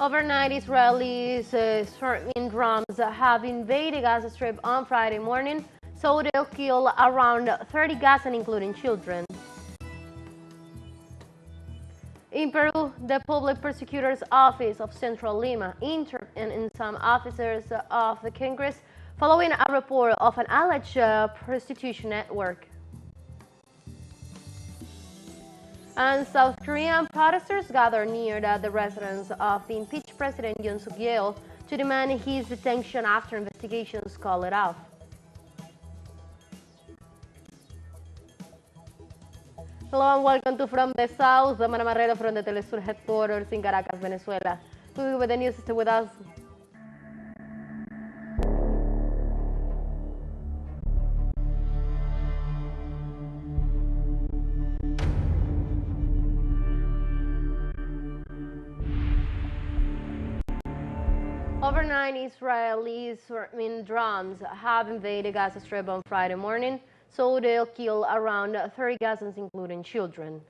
Overnight, Israelis swarming drums have invaded Gaza Strip on Friday morning, so they'll kill around 30 Gazans, including children. In Peru, the Public Prosecutor's Office of Central Lima intervened in some officers of the Congress following a report of an alleged prostitution network. And South Korean protesters gathered near the residence of the impeached President Yoon Suk Yeol to demand his detention after investigations call it off. Hello and welcome to From the South. I'm Ana Marrero from the teleSUR headquarters in Caracas, Venezuela. Moving with the news, stay with us. Overnight, Israelis swarming drones have invaded Gaza Strip on Friday morning, so they'll kill around 30 Gazans, including children.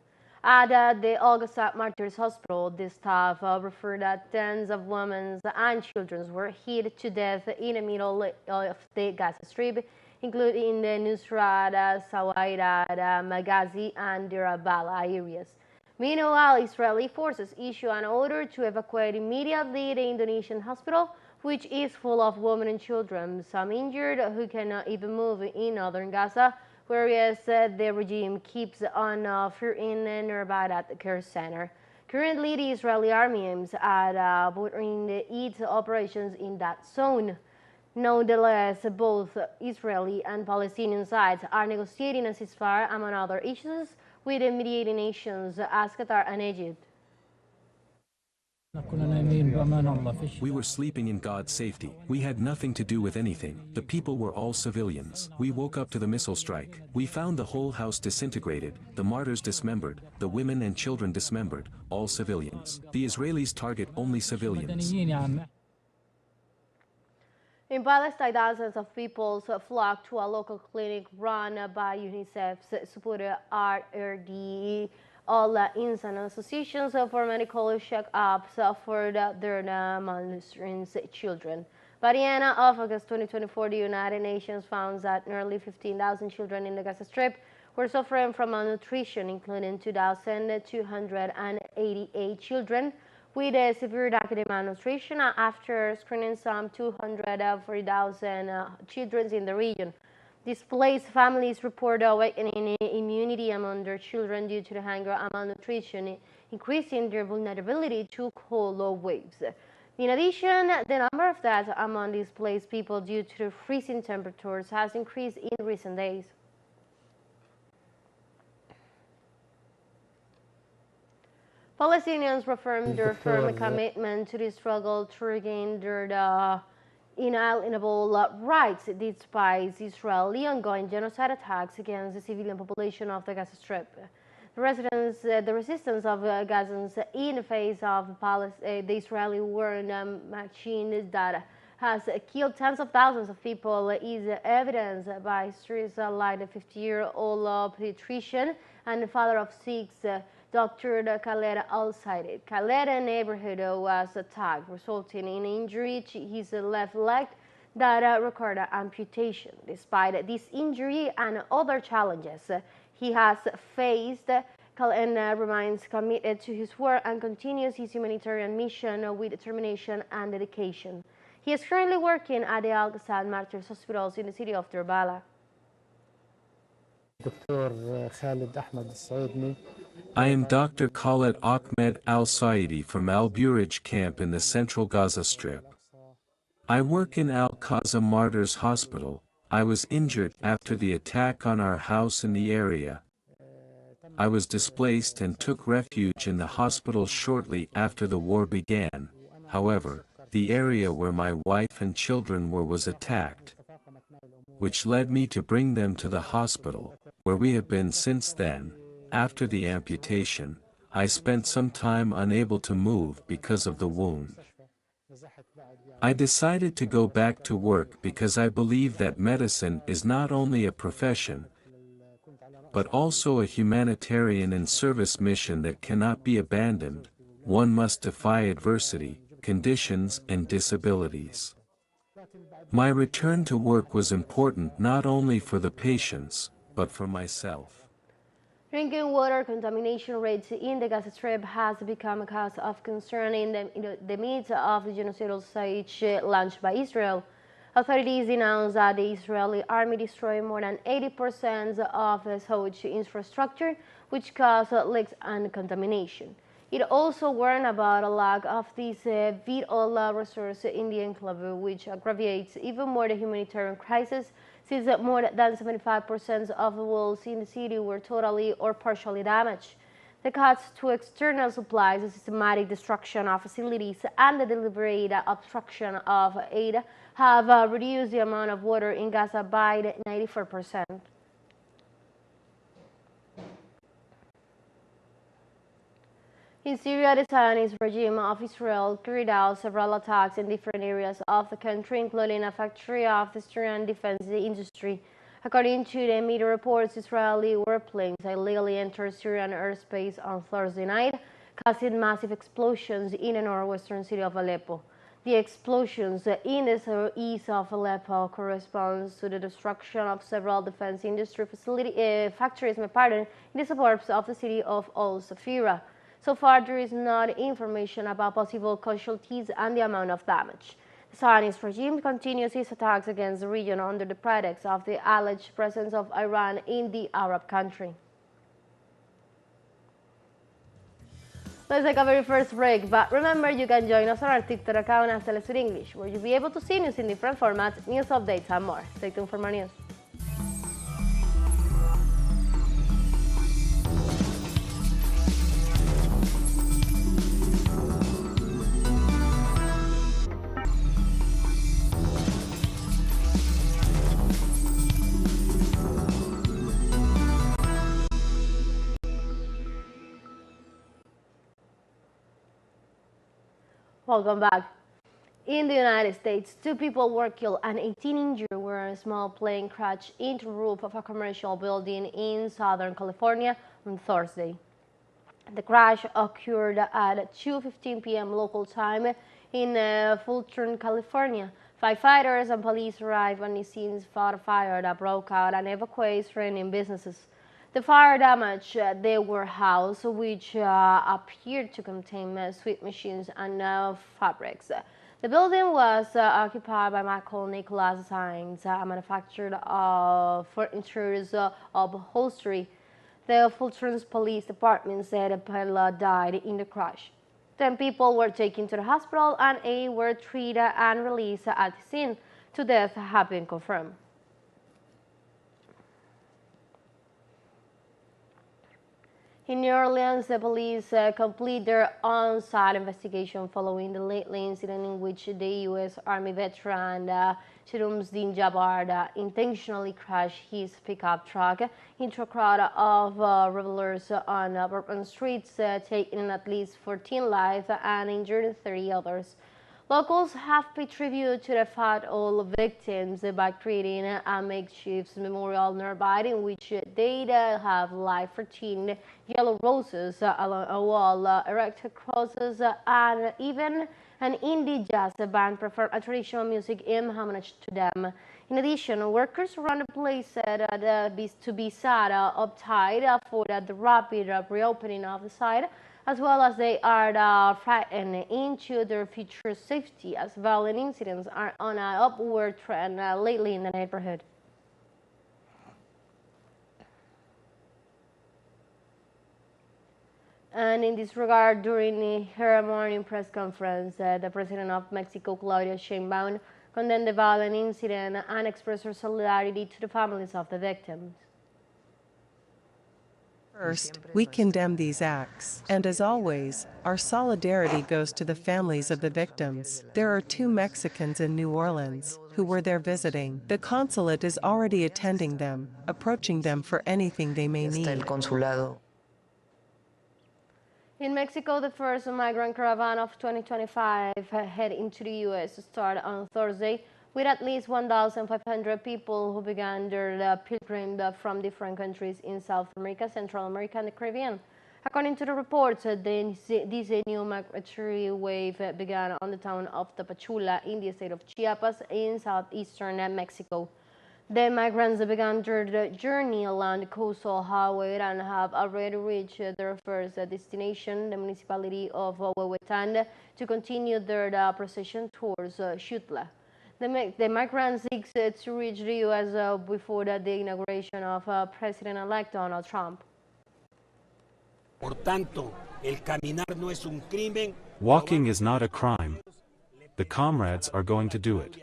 At the Gaza Martyrs Hospital, the staff referred that tens of women and children were hit to death in the middle of the Gaza Strip, including the Nusrat, Sawairat, Maghazi, and Deir al-Balah areas. Meanwhile, Israeli forces issue an order to evacuate immediately the Indonesian hospital, which is full of women and children, some injured who cannot even move in northern Gaza, whereas the regime keeps on firing nearby at the care center. Currently, the Israeli army aims at bordering its operations in that zone. Nonetheless, both Israeli and Palestinian sides are negotiating a ceasefire, among other issues, with the mediating nations as Qatar and Egypt. We were sleeping in God's safety. We had nothing to do with anything. The people were all civilians. We woke up to the missile strike. We found the whole house disintegrated, the martyrs dismembered, the women and children dismembered, all civilians. The Israelis target only civilians. In Palestine, thousands of people flocked to a local clinic run by UNICEF's supporter RRD, all Insan associations for medical check-ups for their malnourished children. By the end of August 2024, the United Nations found that nearly 15,000 children in the Gaza Strip were suffering from malnutrition, including 2,288 children with a severe acute malnutrition after screening some 240,000 children in the region. Displaced families report awakening immunity among their children due to the hunger and malnutrition, increasing their vulnerability to cold waves. In addition, the number of deaths among displaced people due to the freezing temperatures has increased in recent days. Palestinians reaffirmed their firm commitment to the struggle to regain their inalienable rights despite Israeli ongoing genocide attacks against the civilian population of the Gaza Strip. The resistance of Gazans in the face of the Israeli war machine that has killed tens of thousands of people is evidenced by stories like the 50-year-old pediatrician and the father of six, Dr. Khaled al-Said. Khaled's neighborhood was attacked, resulting in injury to his left leg that required amputation. Despite this injury and other challenges he has faced, Khaled remains committed to his work and continues his humanitarian mission with determination and dedication. He is currently working at the Al-Aqsa Martyrs Hospitals in the city of Deir al-Balah. I am Dr. Khaled Ahmed Al-Saidi from Al-Buraj camp in the central Gaza Strip. I work in Al-Aqsa Martyrs Hospital. I was injured after the attack on our house in the area. I was displaced and took refuge in the hospital shortly after the war began. However, the area where my wife and children were was attacked, which led me to bring them to the hospital, where we have been since then. After the amputation, I spent some time unable to move because of the wound. I decided to go back to work because I believe that medicine is not only a profession, but also a humanitarian and service mission that cannot be abandoned. One must defy adversity, conditions and disabilities. My return to work was important not only for the patients, but for myself. Drinking water contamination rates in the Gaza Strip has become a cause of concern in the midst of the genocidal siege launched by Israel. Authorities announced that the Israeli army destroyed more than 80% of the sewage infrastructure, which caused leaks and contamination. It also warned about a lack of this vital resource in the enclave, which aggravates even more the humanitarian crisis, since more than 75% of the walls in the city were totally or partially damaged. The cuts to external supplies, the systematic destruction of facilities, and the deliberate obstruction of aid have reduced the amount of water in Gaza by 94%. In Syria, the Zionist regime of Israel carried out several attacks in different areas of the country, including a factory of the Syrian defense industry. According to the media reports, Israeli warplanes illegally entered Syrian airspace on Thursday night, causing massive explosions in the northwestern city of Aleppo. The explosions in the southeast of Aleppo corresponds to the destruction of several defense industry factories in the suburbs of the city of Al Safira. So far, there is not information about possible casualties and the amount of damage. The Zionist regime continues its attacks against the region under the pretext of the alleged presence of Iran in the Arab country. Let's take a very first break, but remember you can join us on our TikTok account as teleSUR English, where you'll be able to see news in different formats, news updates, and more. Stay tuned for more news. Welcome back. In the United States, 2 people were killed and 18 injured when a small plane crashed into the roof of a commercial building in Southern California on Thursday. The crash occurred at 2:15 p.m. local time in Fulton, California. Firefighters and police arrived on the scene, fought a fire that broke out and evacuated surrounding businesses. The fire damaged the warehouse, which appeared to contain sewing machines and fabrics. The building was occupied by Michael Nicholas Designs, a manufacturer of furniture upholstery. The Fulton Police Department said a pilot died in the crash. 10 people were taken to the hospital and 8 were treated and released at the scene. 2 deaths have been confirmed. In New Orleans, the police complete their on-site investigation following the lately incident in which the U.S. Army veteran Shirumsdin Jabbar intentionally crashed his pickup truck into a crowd of revelers on Bourbon streets, taking at least 14 lives and injuring 30 others. Locals have paid tribute to the fatal victims by creating a makeshift memorial nearby in which they have live 14 yellow roses along a wall, erected crosses, and even an indie jazz band performed a traditional music in homage to them. In addition, workers around the place said to be sad uptight for the rapid reopening of the site, as well as they are frightened into their future safety as violent incidents are on an upward trend lately in the neighborhood. And in this regard, during her morning press conference, the President of Mexico, Claudia Sheinbaum, condemned the violent incident and expressed her solidarity to the families of the victims. First, we condemn these acts, and as always, our solidarity goes to the families of the victims. There are 2 Mexicans in New Orleans who were there visiting. The consulate is already attending them, approaching them for anything they may need. In Mexico, the first migrant caravan of 2025 head into the U.S. started on Thursday, with at least 1,500 people who began their pilgrimage from different countries in South America, Central America, and the Caribbean. According to the reports, this new migratory wave began on the town of Tapachula in the state of Chiapas in southeastern Mexico. The migrants began their journey along the coastal highway and have already reached their first destination, the municipality of Huehuetan, to continue their procession towards Xutla. The migrants seek to reach the U.S. Before the inauguration of President-elect Donald Trump. Walking is not a crime. The comrades are going to do it.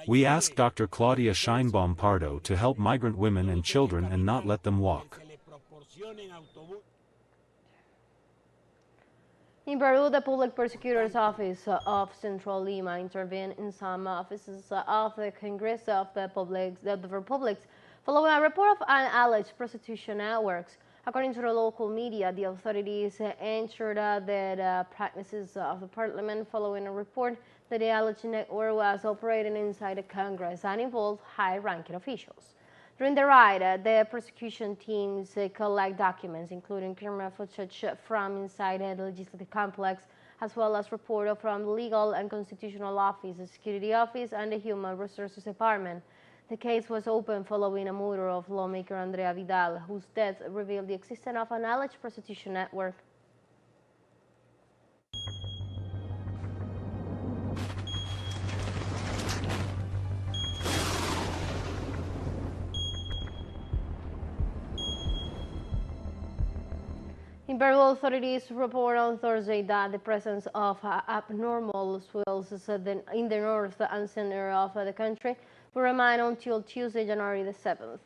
We ask Dr. Claudia Sheinbaum Pardo to help migrant women and children and not let them walk. In Peru, the Public Prosecutor's Office of Central Lima intervened in some offices of the Congress of the Republic following a report of an alleged prostitution networks. According to the local media, the authorities ensured the practices of the parliament following a report that the alleged network was operating inside the Congress and involved high-ranking officials. During the raid, the prosecution teams collect documents, including camera footage from inside the legislative complex, as well as report from the Legal and Constitutional Office, the Security Office, and the Human Resources Department. The case was opened following a murder of lawmaker Andrea Vidal, whose death revealed the existence of an alleged prostitution network. In Peru, authorities report on Thursday that the presence of abnormal swells in the north and center of the country will remain until Tuesday, January the 7th.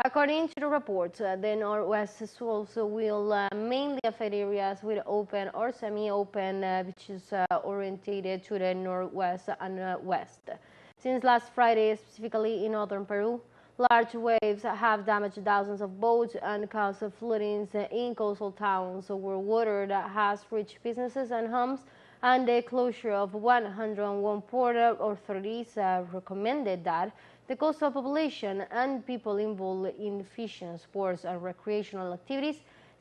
According to the report, the northwest swells will mainly affect areas with open or semi-open beaches orientated to the northwest and west. Since last Friday, specifically in northern Peru, large waves have damaged thousands of boats and caused floodings in coastal towns where water has reached businesses and homes, and the closure of 101 port authorities recommended that the coastal population and people involved in fishing, sports, and recreational activities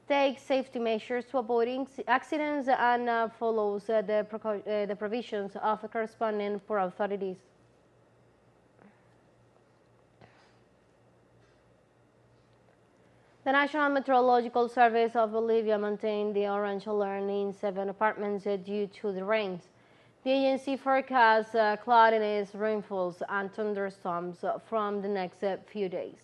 take safety measures to avoid accidents and follows the provisions of the corresponding port authorities. The National Meteorological Service of Bolivia maintained the orange alert in 7 departments due to the rains. The agency forecasts cloudiness, rainfalls, and thunderstorms from the next few days.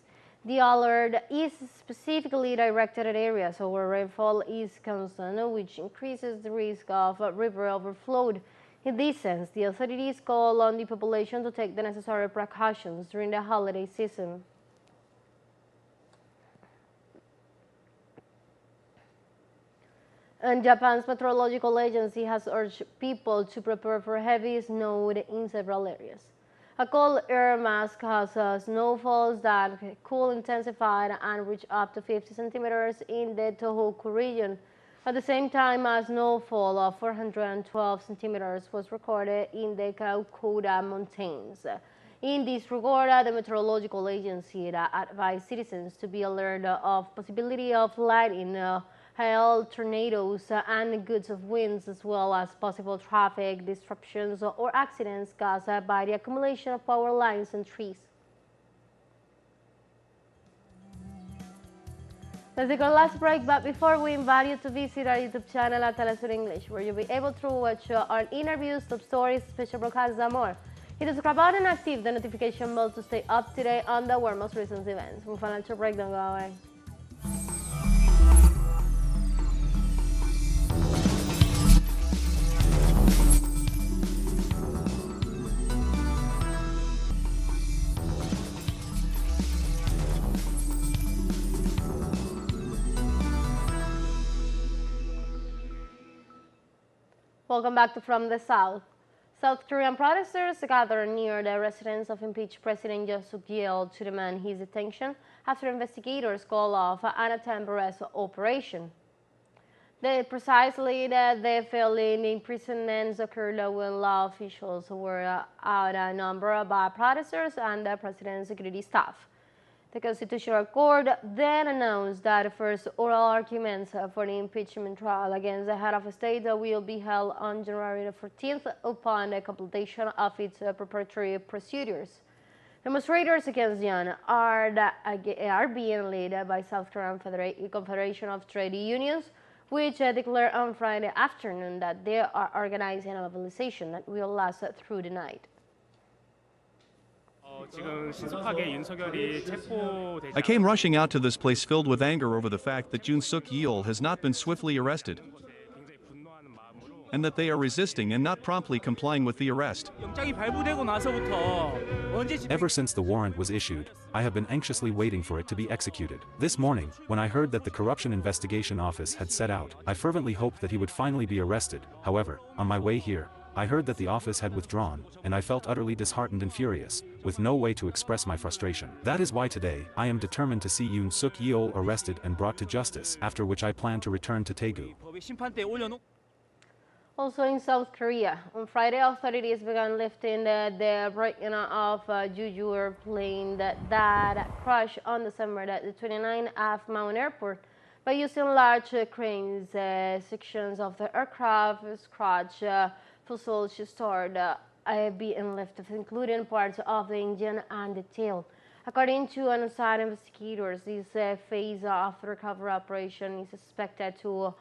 The alert is specifically directed at areas where rainfall is constant, which increases the risk of river overflow. In this sense, the authorities call on the population to take the necessary precautions during the holiday season. And Japan's meteorological agency has urged people to prepare for heavy snow in several areas. A cold air mass causes snowfalls that could intensify and reach up to 50 centimeters in the Tohoku region. At the same time, a snowfall of 412 centimeters was recorded in the Kaukoura Mountains. In this regard, the meteorological agency advised citizens to be alert of possibility of lightning, hail, tornadoes, and gusts of winds, as well as possible traffic disruptions or accidents caused by the accumulation of power lines and trees. Let's take our last break, but before we invite you to visit our YouTube channel at teleSUR English, where you'll be able to watch our interviews, top stories, special broadcasts, and more. Hit the subscribe button and active the notification bell to stay up to date on the world's most recent events. Move on to break, don't go away. Welcome back to From the South. South Korean protesters gathered near the residence of impeached President Yoon Suk Yeol to demand his detention after investigators called off an attempted arrest operation. Precisely the failing imprisonments occurred when law officials were outnumbered by protesters and the president's security staff. The Constitutional Court then announced that the first oral arguments for the impeachment trial against the head of state will be held on January 14th upon the completion of its preparatory procedures. Demonstrators against Yoon are being led by South Korean Confederation of Trade Unions, which declared on Friday afternoon that they are organizing a mobilization that will last through the night. I came rushing out to this place filled with anger over the fact that Yoon Suk Yeol has not been swiftly arrested, and that they are resisting and not promptly complying with the arrest. Ever since the warrant was issued, I have been anxiously waiting for it to be executed. This morning, when I heard that the Corruption Investigation Office had set out, I fervently hoped that he would finally be arrested. However, on my way here, I heard that the office had withdrawn, and I felt utterly disheartened and furious, with no way to express my frustration. That is why today, I am determined to see Yoon Suk Yeol arrested and brought to justice, after which I plan to return to Daegu. Also in South Korea, on Friday, authorities began lifting the break-in of Jeju airplane that crashed on December 29 at Mount Airport by using large cranes. Sections of the aircraft scratch fuselage started being lifted, including parts of the engine and the tail. According to on-site investigators, this phase of the recovery operation is expected to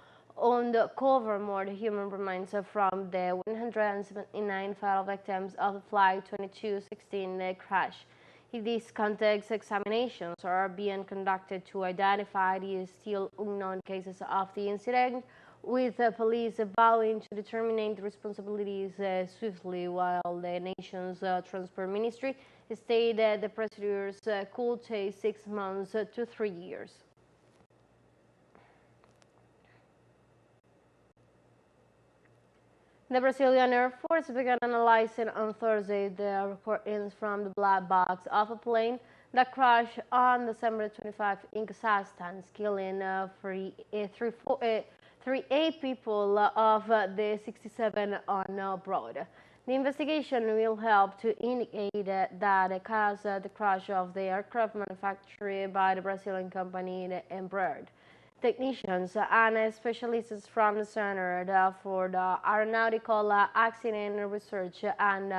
uncover more human remains from the 179 fatal victims of the Flight 2216 crash. In this context, examinations are being conducted to identify the still unknown cases of the incident, with police vowing to determine the responsibilities swiftly, while the nation's transport ministry stated the procedures could take 6 months to 3 years. The Brazilian Air Force began analyzing on Thursday the recordings from the black box of a plane that crashed on December 25 in Kazakhstan, killing 38 people of the 67 on board. The investigation will help to indicate that caused the crash of the aircraft manufactured by the Brazilian company Embraer. Technicians and specialists from the Center for the Aeronautical Accident Research and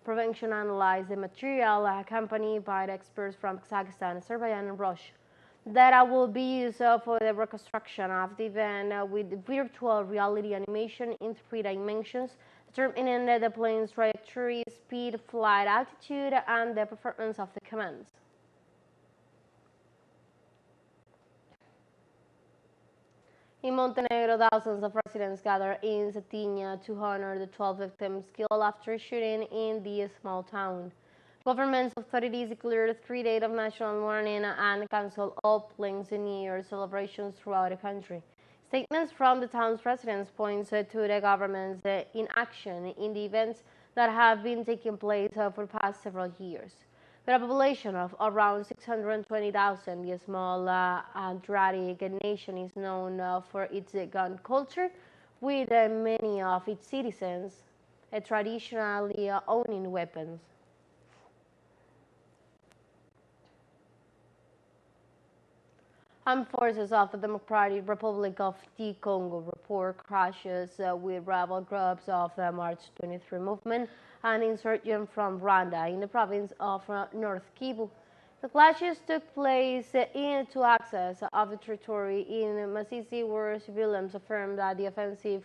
Prevention analyzed the material accompanied by the experts from Kazakhstan, Azerbaijan, and Russia. Data will be used for the reconstruction of the event with virtual reality animation in 3 dimensions, determining the plane's trajectory, speed, flight altitude, and the performance of the commands. In Montenegro, thousands of residents gathered in Cetinje to honor the 12 victims killed after shooting in the small town. Government authorities declared 3 days of national mourning and canceled all planned New Year celebrations throughout the country. Statements from the town's residents point to the government's inaction in the events that have been taking place for the past several years. With a population of around 620,000, the small Adriatic nation is known for its gun culture, with many of its citizens traditionally owning weapons. Armed forces of the Democratic Republic of the Congo report crashes with rebel groups of the March 23 movement and insurgents from Rwanda in the province of North Kivu. The clashes took place in 2 axes of the territory in Masisi, where civilians affirmed that the offensive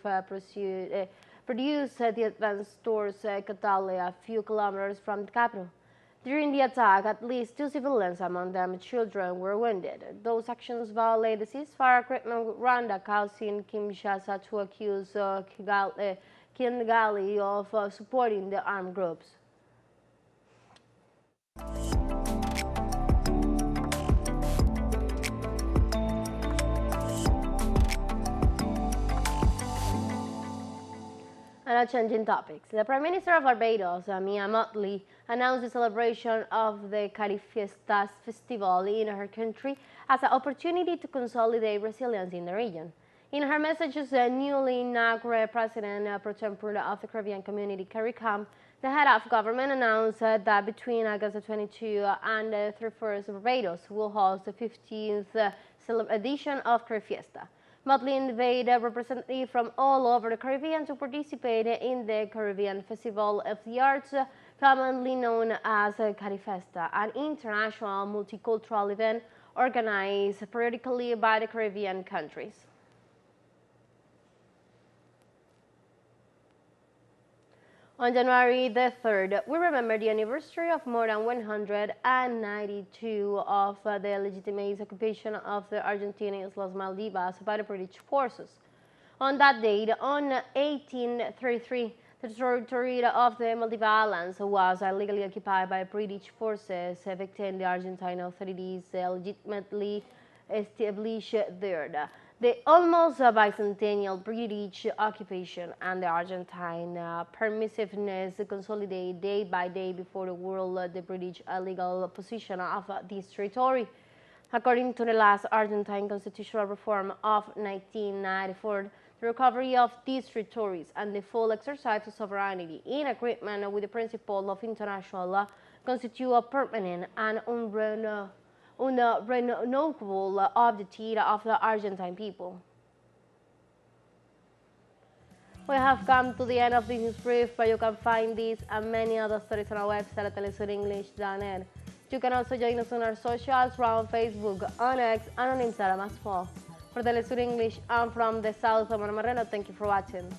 produced the advance towards Katale, a few kilometers from the capital. During the attack, at least 2 civilians, among them children, were wounded. Those actions violate the ceasefire agreement with Rwanda, causing Kinshasa to accuse Kigali of supporting the armed groups. And now changing topics. The Prime Minister of Barbados, Mia Mottley, announced the celebration of the Carifiestas festival in her country as an opportunity to consolidate resilience in the region. In her message as the newly inaugurated President pro tempore of the Caribbean Community, CARICOM, The head of government announced that between August 22 and 31st, Barbados will host the 15th edition of Carib Fiesta. Motley invited representatives from all over the Caribbean to participate in the Caribbean Festival of the Arts, commonly known as Carifesta, an international multicultural event organized periodically by the Caribbean countries. On January the 3rd, we remember the anniversary of more than 192 of the legitimate occupation of the Argentinian Las Maldivas by the British forces. On that date, on 1833, the territory of the Maldive Islands was illegally occupied by British forces, evicting the Argentine authorities legitimately established there. The almost bicentennial British occupation and the Argentine permissiveness consolidate day by day before the world the British illegal possession of this territory. According to the last Argentine constitutional reform of 1994, the recovery of these territories and the full exercise of sovereignty in agreement with the principle of international law constitute a permanent and unrenewable objective of the Argentine people. We have come to the end of this news brief, but you can find this and many other stories on our website at telesurenglish.net. You can also join us on our socials around Facebook, on X, and on Instagram as well. For Telesur English, I'm from the south of Marmarreno. Thank you for watching.